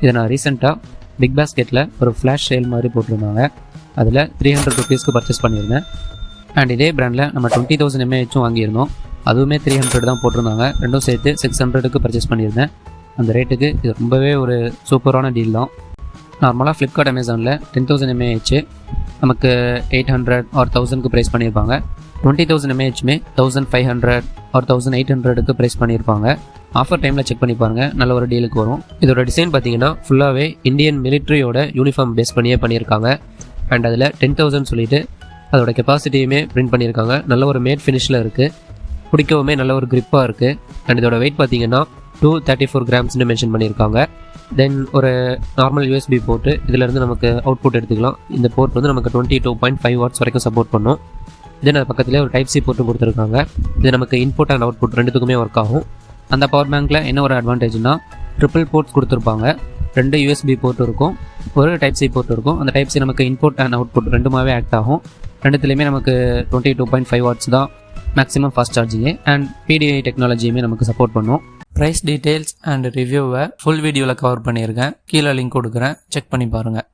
இதை நான் ரீசெண்டாக பிக் பாஸ்கெட்டில் ஒரு ஃப்ளாஷ் சேல் மாதிரி போட்டிருந்தாங்க. அதில் 300 ருபீஸ்க்கு பர்ச்சேஸ் பண்ணியிருந்தேன். அண்ட் இதே பிராண்டில் நம்ம 20,000 mAh வாங்கியிருந்தோம். அதுவுமே 300 தான் போட்டிருந்தாங்க. ரெண்டும் சேர்த்து 600க்கு பர்ச்சேஸ் பண்ணியிருந்தேன். அந்த ரேட்டுக்கு இது ரொம்பவே ஒரு சூப்பரான டீல் தான். நார்மலாக ஃப்ளிப்கார்ட் அமேசானில் 10,000 mAh நமக்கு 800 or 1000க்கு ப்ரைஸ் பண்ணியிருப்பாங்க. 20,000 mAh 1500 or 1800க்கு ப்ரைஸ் பண்ணியிருப்பாங்க. ஆஃபர் டைமில் செக் பண்ணி பாருங்கள், நல்ல ஒரு டீலுக்கு வரும். இதோட டிசைன் பார்த்தீங்கன்னா ஃபுல்லாகவே இந்தியன் மிலிட்ரியோட யூனிஃபார்ம் பேஸ் பண்ணியே பண்ணியிருக்காங்க. அண்ட் அதில் 10,000 சொல்லிட்டு அதோட கெப்பாசிட்டியுமே பிரிண்ட் பண்ணியிருக்காங்க. நல்ல ஒரு மேட் ஃபினிஷில் இருக்குது. பிடிக்கவுமே நல்ல ஒரு கிரிப்பாக இருக்குது. அண்ட் இதோட வெயிட் பார்த்தீங்கன்னா 234 கிராம்ஸ்னு மென்ஷன் பண்ணியிருக்காங்க. தென் ஒரு நார்மல் USB போர்ட்டு, இதிலேருந்து நமக்கு அவுட்புட் எடுத்துக்கலாம். இந்த போர்ட் வந்து நமக்கு 22.5 watts வரைக்கும் சப்போர்ட் பண்ணும். தென் அது பக்கத்துலேயே ஒரு டைப் C போர்ட்டும் கொடுத்துருக்காங்க. இது நமக்கு இன்புட் அண்ட் அவுட்புட் ரெண்டுத்துக்குமே ஒர்க் ஆகும். அந்த பவர் பேங்க்கில் என்ன ஒரு அட்வான்டேஜ்னால் ட்ரிபிள் போர்ட்ஸ் கொடுத்துருப்பாங்க. 2 USB போர்ட் இருக்கும், ஒரு டைப் C போர்ட் இருக்கும். அந்த டைப் C நமக்கு இன்புட் அண்ட் அவுட்புட் ரெண்டுமாவே ஆக்ட் ஆகும். ரெண்டுத்துலேயுமே நமக்கு 22.5 watts தான் maximum fast charging. And PDI டெக்னாலஜியுமே நமக்கு சப்போர்ட் பண்ணும். ப்ரைஸ் டீட்டெயில்ஸ் அண்ட் ரிவ்யூவை ஃபுல் வீடியோவில் கவர் பண்ணியிருக்கேன். கீழே லிங்க் கொடுக்குறேன், செக் பண்ணி பாருங்கள்.